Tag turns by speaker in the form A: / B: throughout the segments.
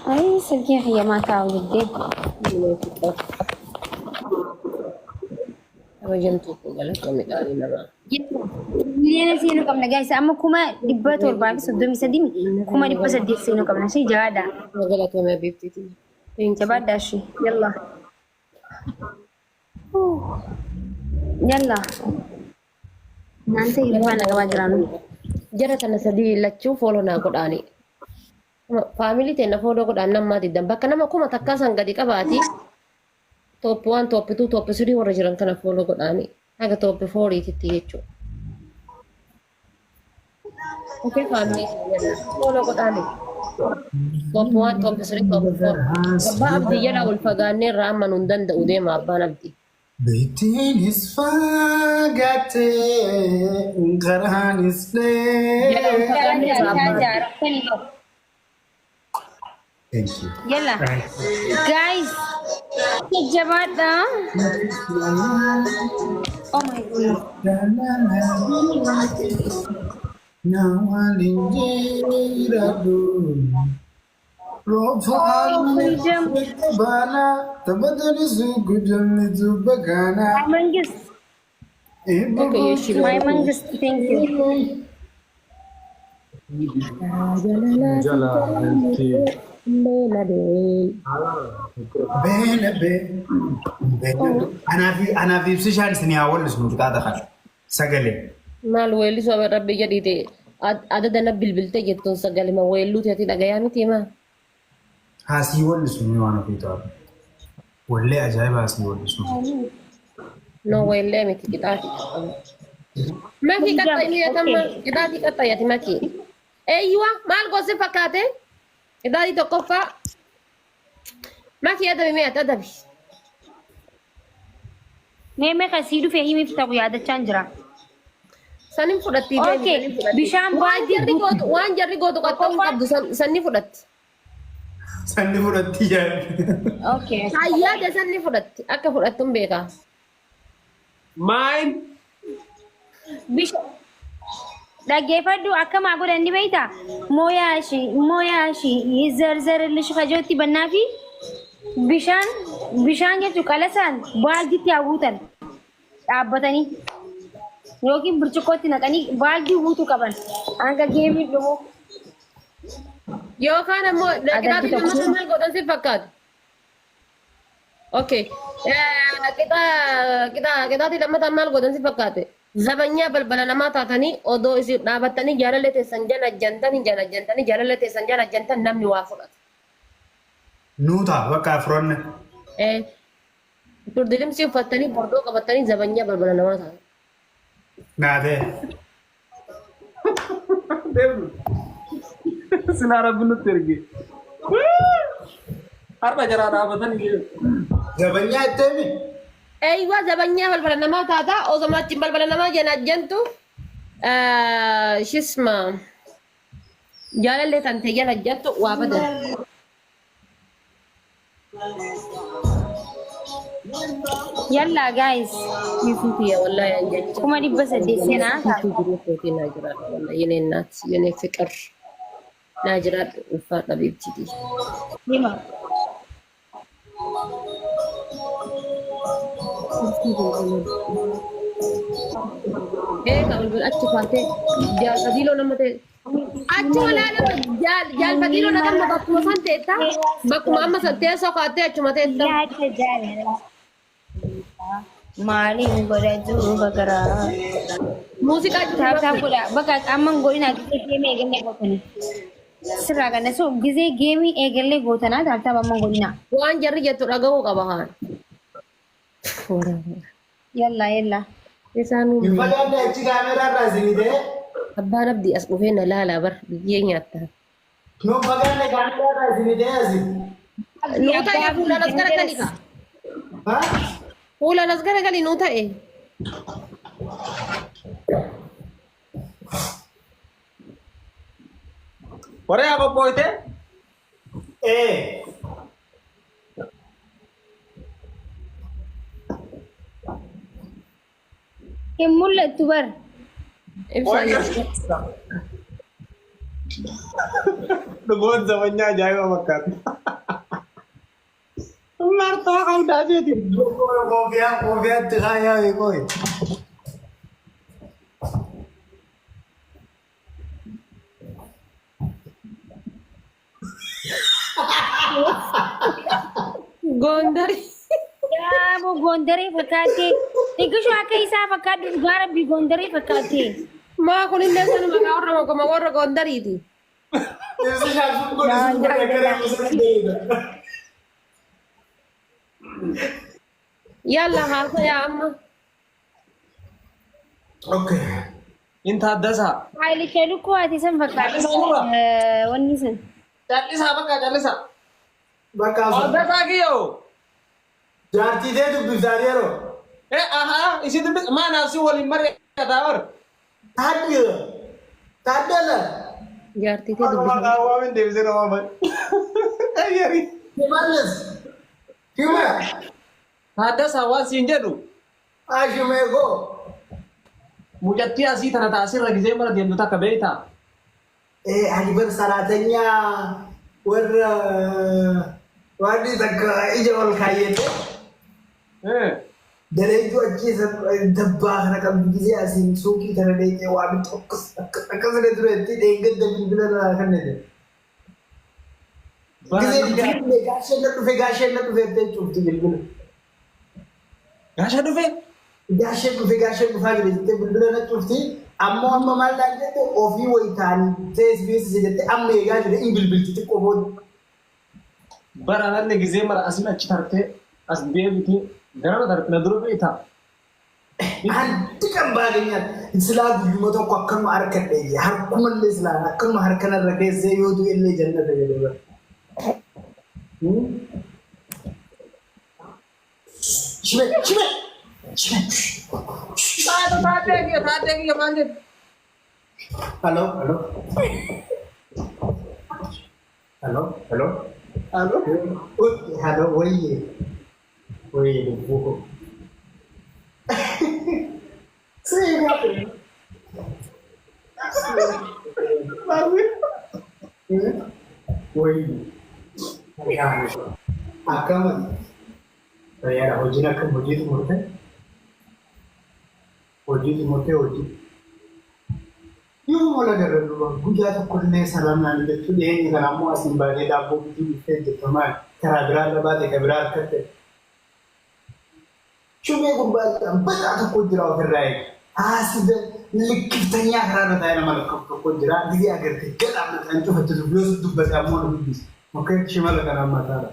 A: أي سلكي هي ما تعود دي.
B: Kabajamtuu koo galatoomii gaarii namaa.
A: Miliyoona seenuu qabna gaa'isa amma kuma dhibba torbaa fi soddomii sadii kuma dhibba saddeet seenuu qabna ishee jabaadha.
B: Galatoomii beektiiti.
A: Jabaadha ishee yalla. Yalla. Naanta hirribaa naqamaa jiraanu.
B: Jara kana sadii lachuu fooloo naa godhaani. Faamilii teenya fooloo godhaan namaa diddan bakka nama kuma takkaasan gadi qabaati. Tooppi 1, Tooppi 2, Tooppi 3 warra jiran kana fooloo godhaani. Haga Tooppi 4titti jechuudha. Okey faamilii teenya fooloo godhaani. Tooppi 1, Tooppi 3, Tooppi 4. Abbaa abdii jala ol fagaannee irraa amma nu hin danda'u deema abbaan abdii.
C: Baitiin isfaagate garaan islee.
B: Jala ol fagaannee irraa abbaan.
C: Thank you.
A: Yalla. Guys. Jabaadha. Oh my god.
C: Nawalinjiradu Rofa'alni bana tabadani sugujani zubagana.
A: My mangist. My mangist. Thank you.
C: Bene أنا في بسيشان سني أول اسمه تقاعد خال سجله
B: Maal weellisu amma rabbi jedhite adada na bilbilte jettuun sagalee ma weelluuti ati dhagayaa miti maa.
C: هاسي أول اسمه أنا في تاب ولا أجايب هاسي أول اسمه
B: No weellee miti qixaati. Maki qaxxayi mi'atamma qixaati qaxxayati maki. Eeyyuwa maal gosi fakkaate qixaati tokkoffaa maki adabi mi'at adabi.
A: Mee qasiidu fehii mifta yaadachaan jira.
B: Sanin fudhatti
A: Okay, bishaan baay'ee
B: waan jarri gootu qaxxaa'uu qabdu sanni fudhatti.
C: سني فرتي يعني
A: Okay.
B: Hayyaade sanni fudhatti akka fudhattuun beekaa.
D: Mine.
A: Bishaan dhaggeeffadhu akkama godhanni beeyta mooyaashi zarzarilish kajootti bannaa fi bishaan jechuun qalasaan baaldiitti hawwuutan dhaabbatanii yookiin burcuqqootti naqanii baaldii guutuu qaban hanga geemii dhumu.
B: Yookaan ammoo qixaati lammata maal godhan si fakkaatu. Okay. Qixaati lammata maal godhan si fakkaate. Zabanyaa balbala namaa taatanii odoo isin dhaabattanii jaalallee teessan jala ajjantanii jaalallee teessan jala ajjantan namni waa fudhata.
C: نوتا وقع فرن
B: Durdilimsi uffattanii bordoo qabattanii zabanyaa balbala namaa taatan.
C: نادي
D: Sinara bunu tergi. Harba jara rabatan gitu.
C: زبنيا تامي
B: Eeywa zabanyaa balbala namaa taata osoo achiin balbala namaa jala ajjantu shisma jaalallee tantee jala ajjantu waa badan.
A: Yalla guys
B: Yuutuubii wallahi anjacha.
A: kuma 800 seenaa taatu.
B: Yuutuubii naa jiraadha wallahi yenee naati yenee fiqir naa jiraadha ulfaadha beektiiti.
A: Hima.
B: Kan bilbil achi kaatee jaalfadiiloo nama ta'e. Achi walaala jaalfadiiloo na kan bakkuma san ta'etta bakkuma amma san teessoo kaatee achuma ta'etta.
A: Yaada jaalala. Maaliin godhatu bagaraa.
B: Muuziqaa
A: Taaptaa godha bakka amman godhina gisee geemii eegalee gootanii. Sirraa kana so gisee geemii eegalee gootanaa taaptaa amman godhina.
B: waan jarri jettu dhagahuu qaba haan.
A: Yalla yalla.
B: Isaanuu
C: يفضل أنت كاميرا رازيني ده
B: abbaan abdii as dhufee na laalaa bar biyyee nyaata.
C: نو فقال لك كاميرا رازيني ده أزين
B: Nuu ta'e fuula nas garagalii ka.
C: ها
B: Fuula nas garagalii nuu ta'e.
D: Waree haa qophooyte?
A: Hin mul'attu bar.
B: Ibsaa
D: Dhugoon zamanyaa ajaa'iba fakkaata. Martaa qabdaa jeeti.
C: Kofiyaatti faayaa beekoo.
B: Gondari.
A: Yaa moo Gondaree fakkaatee. Dhiqishuu akka isaa fakkaatu dhugaa rabbii Gondaree fakkaatee.
B: Maa kun illee sana maqaa warra Gondariiti. Yalla haasaya amma.
C: Okay.
D: Inta addasaa.
A: Haayilishee lukkuu ati san fakkaatu. Wanni san.
D: Callisaa bakka callisaa.
C: Bakka
D: Addasaa kiyyoo.
C: jaartiitee dubbisaa yeroo.
D: Ahaa isin dubbi maanaaf si waliin mari'ataa bar.
C: Taaddala.
B: Jaartitee dubbisa.
D: Waamin deebisee nama bar. Ayyari.
C: Himallis. Hima.
D: Addasaa waan siin jedhu.
C: Ashimeekoo.
D: Mucattii asii tana taasirra gisee mara deemtu takka beektaa.
C: Ani bar saraatanyaa warra wanni takka ija ol kaayyate. Daleetu achiisa dabbaa kana qabdu gisee asiin suuqii tana deeqee waa bitu akkasuma turetti deeggadda bilbila irraa kannete. Gisee gaasheen na dhufe ettee cufti bilbila.
D: Gaasha dhufe?
C: Gaasheen dhufaa jira jettee bilbila na cufti. Ammoo amma maal dhaan jette ofii wayii ta'anii teessi jette amma eegaa jira in bilbilti xiqqoo booda.
D: Bara nanne gisee mara asiin achi tartee as deebitee gara na dura beektaa.
C: Anti kan baadiyyaa silaa guyyuma tokko akkanuma harkadhe harkumallee silaa akkanuma harkanarra keessee yoo du'e illee jannata jedhama. Shime.
D: Taatee kiyya maal jedhu.
C: Hello. Hello, wayye buko. Say what? Wayye. Akaman. Yaara hojiin akka hojiitu murte. Hojii. Yoo mala gargaaruu guyyaa tokko illee salaamnaan jechuun dhiyeenya kana ammoo asiin baay'ee daabboo bituu dhuftee jettamaan karaa biraa irra baate kan biraa harkatte. Shumee gubbaadhaan badaa tokko jira ofirraa eega. Haasida likkiftanyaa karaa irra taa'ee nama lakkaa'u tokko jira. Gisee agartee gadhaa mataan cufattisuuf yoo si dubbate ammoo na dubbisa. Mukkeen shimala kanaan mataadha.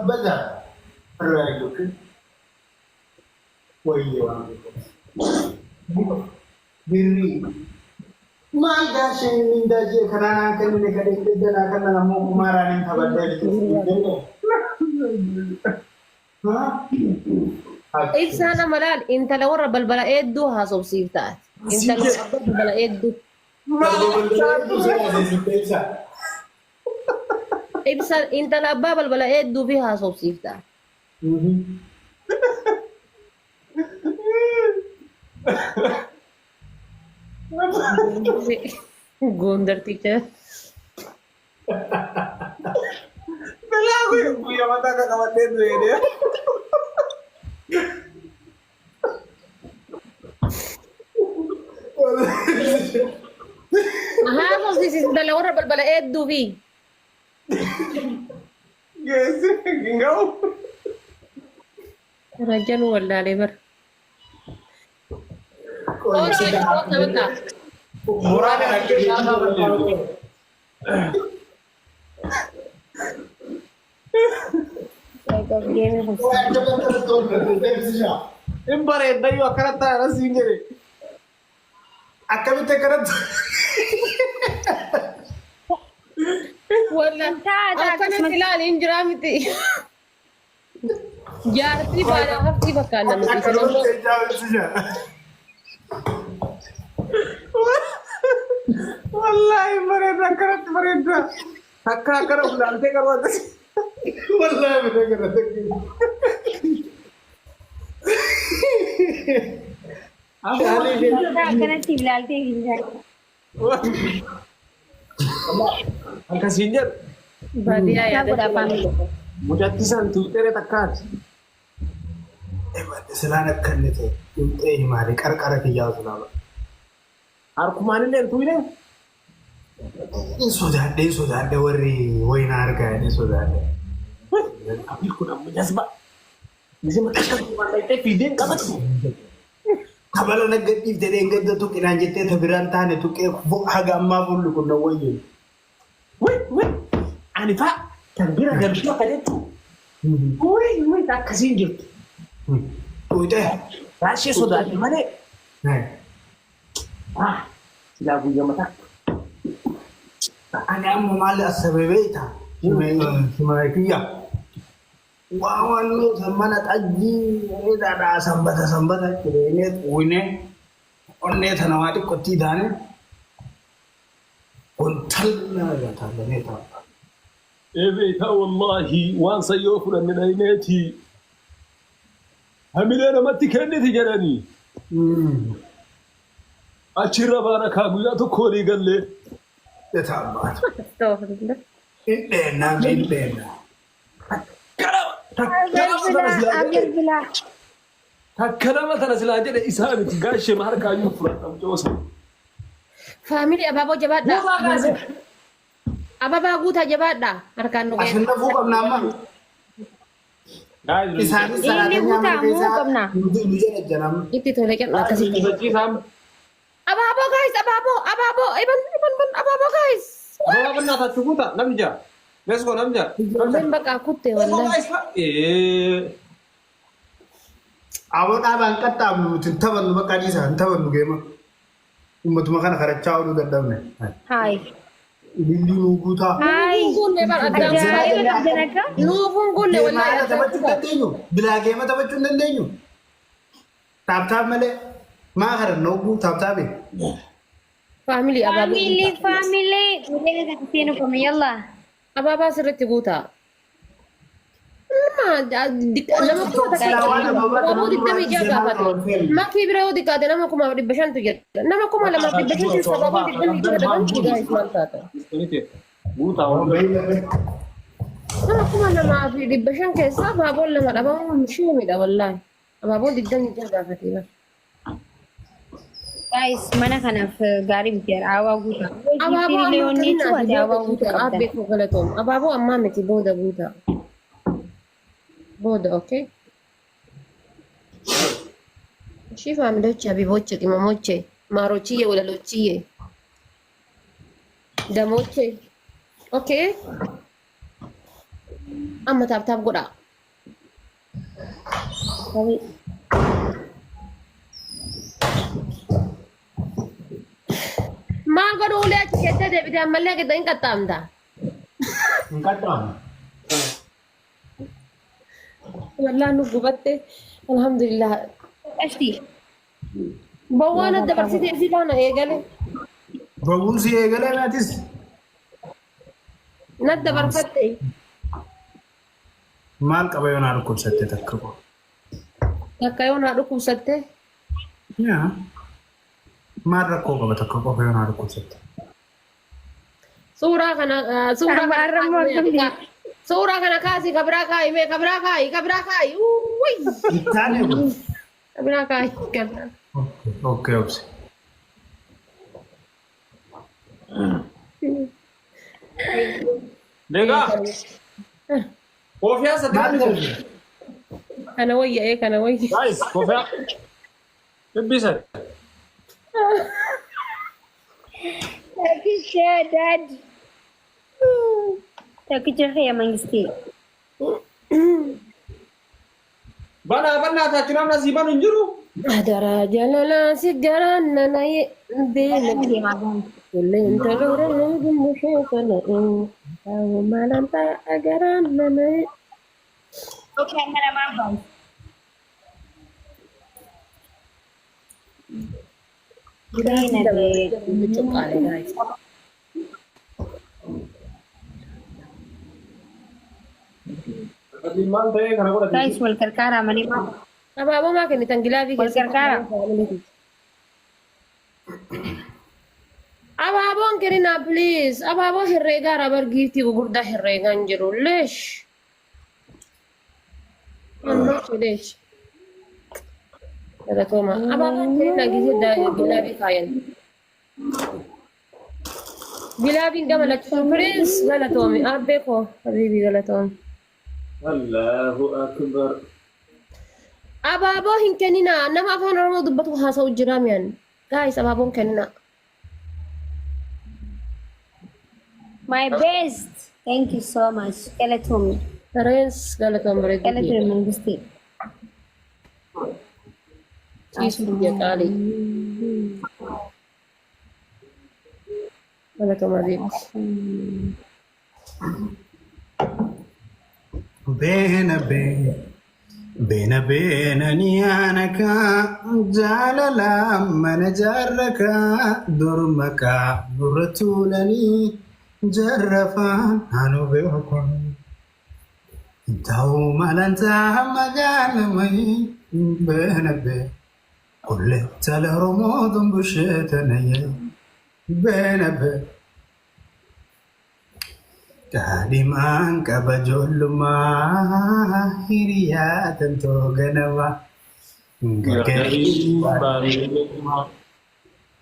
C: Badaa irraa eeguufi. Wayye waan birri maal gaasheen mindaajee kanaan kanneen kadhee jalaa kanaan ammoo kumaaraan hin taphadhaa
B: Ibsaa nama laal intala warra balbala hedduu haasofsiiftaati. Intala warra balbala hedduu. Ibsa intala abbaa balbala hedduu fi haasofsiiftaati. Gondar teacher.
D: Belakang yang punya mata kakak dia dia.
B: Haasofsiisi intala warra balbala hedduu fi.
D: Guys, enggak.
B: Rajan wallaalee bara.
D: Murah kan akhirnya. Imbarenda io akarata arasingere.
C: Akkamitti akkanatti.
B: Akkanatti ilaali hin jiraa miti. Jaartii baadhaa haftii fakkaanna miti.
D: والله مريضة كرت مريضة هكا كرم لالتي كروت
C: والله بنقرا
A: كانت بلالتي
D: هكا سينجر
B: Baadiyyaa yaadatu
D: مجتسا توتيري تكات
C: سلانة كنت ايه مالي كركرك يا سلام
D: أركمان اللي تويله
C: سودان وري وين ارجع سودان
D: أبي كنا مجسبة bisa makan itu video kapan tuh?
C: Kabalo naggatib tede ngadda to kinanjette tabiran tane to ke haga amma bullu ko no waye.
D: Wait, ani fa tambira garbio kadetu. Woi tak kasin jut.
C: Uite.
D: Rashi sudah di mana? Sudah punya mata.
C: Ana amma mala sababeta. Shima kiya. Wawan samana taji ida da sambata kirene wine onne thanawati kotti dane kontal na ga ta ne ta
D: بيتا والله وان سيوفر من عينيتي همينا ما تكني تجراني أشير بارك أقول تو كوري قال لي
C: tabat
B: استغفر الله
C: indena
D: كلام تنزل أجل إسحاق تقاش مهر كايو فرات جوسا
B: Family abaaboo jabaadha. Ababaa guutaa jabaadha. Harkaan nu
C: asin na fuqam nama isani salata nyama bisa janam
B: Itti tole kenna akkasitti. Abaaboo guys, abaaboo. Iban abaaboo guys.
D: Apa benar tak cukup tak? Namja. Let's go namja.
B: Ijoolleen bakka kutte wallahi.
C: awon aban qattamu tintaban makadisa tintaban gema ummatuma kana kharachaa ulu dadamne
A: Hai.
C: dilli nuguta
A: Hai.
B: Gulle bar addaan. Nuufuun gulle wallahi.
C: tabachu dandenyu bila gema tabachu dandenyu tap male ma haran nogu tap be
B: Family abaaboo.
A: Family. Udah kasih nukum yalla.
B: Abaabaa sirriitti guutaa. Nama kuma abaaboo 26 gaafate. Makkii bira yoo xiqqaate nama 500 jedha. Nama 200 keessa abaaboo 26 dhaban guys maal taata?
D: Buta
B: Nama 200 keessa abaaboo lama dhabamu shuumidha wallahi. Abaaboo 26 gaafate bara.
A: Guys, mana kanaaf gaarii bitar awaa guutaa.
B: Abaaboo
A: Leonni tu ada awaa guutaa.
B: Abbee koo galatoom. Abaaboo ammaa miti booda guutaa. Booda okay. Shi faamilochi habiboche qimamoche maarochiyye walalochiyye damoche okay. Amma taap godhaa. Maal godhu ulee achi keessa deebitee ammallee gidda hin qaxxaamta.
C: qattamu
B: Wallaan nu gubatte alhamdulillah.
A: Ashti.
B: Bawwaan adda barsiisee si laana eegale.
C: bawun si egala natis
B: Nadda barfatte.
C: mal qabayona rukum satte takko
B: Akka yoo naa dhukkubsatte.
C: ya mal rakko qaba takko qabayona rukum satte
B: Suuraa kana suuraa kana kaasi kabraa kaayi. Uwwii.
C: itane
B: Kabraa kaayi kabraa.
C: okay obse
D: Dega. Kofia sedang.
B: Kana wayya kana wayya.
D: Guys, kofia. Bisa.
A: Takisha dad. Takisha ya mangisti.
D: Bana tak cuma nasiban unjuru.
B: Adara jalala sigaran nanaye bela. Kulen talora gumushe kana tawo malanta agaran nanaye.
A: Okay, mana mampu.
D: Ilmaan ta'ee kana godhate.
A: Guys, wal gargaaraa malee maal?
B: Abaaboo maa kennitan gilaafii
A: Wal gargaara.
B: Abaaboon kenninaa please. Abaaboo herreegaa rabar giiftii gurguddaa herreegaa hin jiru. Leesh. Leesh. Galatooma. Abaaboon kenninaa gisee gilaafii kaayan. Gilaafiin gama lachuun please galatoomi. Abbee koo habiibii galatoomi.
D: Allahu akbar.
B: Abaaboo hin kenninaa. Nama afaan Oromoo dubbatu haasa'u jira miyaan. Guys, abaaboon kenninaa.
A: My best. Thank you so much. Galatoomii.
B: Sareensi galatoom bareedu.
A: Galatoomii mangistii.
B: Ciisu biyya qaalii. Galatooma beeku.
C: Beena beena niyaanaka jaalala mana jaarraka durmaka dura tuulanii jarrafaan anu beekun ta'uu malantaa magaalamay beena bee kulle tala Oromoo dumbusheetanaye beena bee Kadiman kabajoluma hiriatan to ganama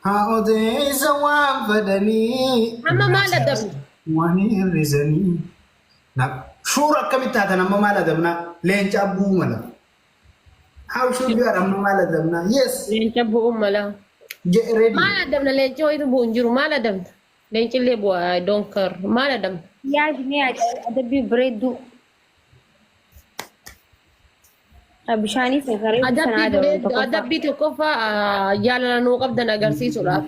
C: haode zawam fadani
B: Amma maal adabna?
C: wani rizani na shura kamitata na mama la dabna lencha bumala how should you amma mala dabna yes
B: Leenca bu'uun mala.
C: get ready
B: Maal adabna leenca wayitu bu'uun jiru maal adabna? Leenci illee bu'aa I don't care. Maal adabna?
A: Yaadni adabii bareedduu. Bishaanii sagalee sana
B: Adabbii tokkoffaa jaalala nuu qabdan agarsiisuudhaaf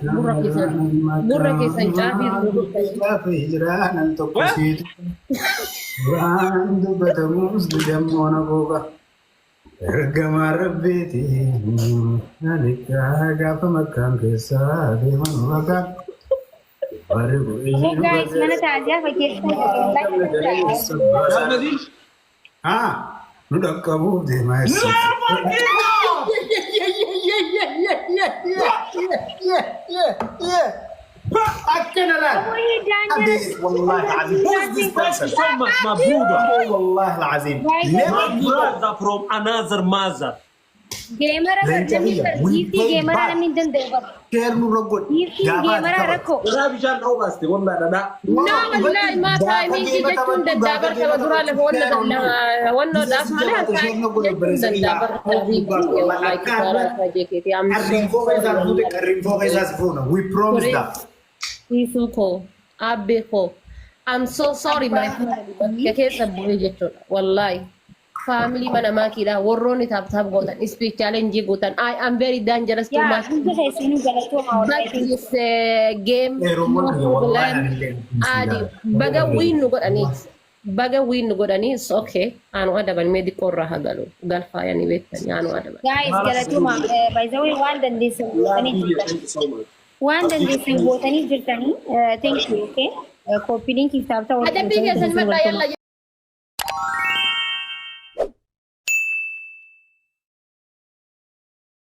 B: gurra keessan caafii
C: jiraan tokko siitu waan dubbatamuus dammoona gooba ergamaa rabbiiti nalikkaa gaafa makkaan keessaa deeman wagaa
A: Hey guys, mana taazaa fakkeessaa
C: nu dhaqqabuuf deemaa أكنا لا والله العظيم who's this person
D: So much mabruda.
C: والله العظيم
D: Brother from another mother.
A: Gamer gamer min danda'u
C: كير نرقد
A: gamer rakko
D: Ina bishaan dha'uu baaste wallah dhadhaa.
B: No, wallahi ma timing ki jechuun daddabar kaba duraa lafa wannoo daaf malee jechuun daddabar wallahi kitaaraa fajeeketi
C: we promise that
B: Hiisuu koo abbee koo I'm so sorry my family bakka keessa bu'ee jechuudha wallahi family mana maakiidha warroonni taap gootan speech challenge gootan I am very dangerous to much but this game adi baga win nu godhaniis okay anu adaban medi qorra hagalu galfaayani beektan anu adaban
A: guys galatuma by the way waan dandeessan gootanii jirtanii thank you okay copy link iftaabta
B: adabbii keessan madda yalla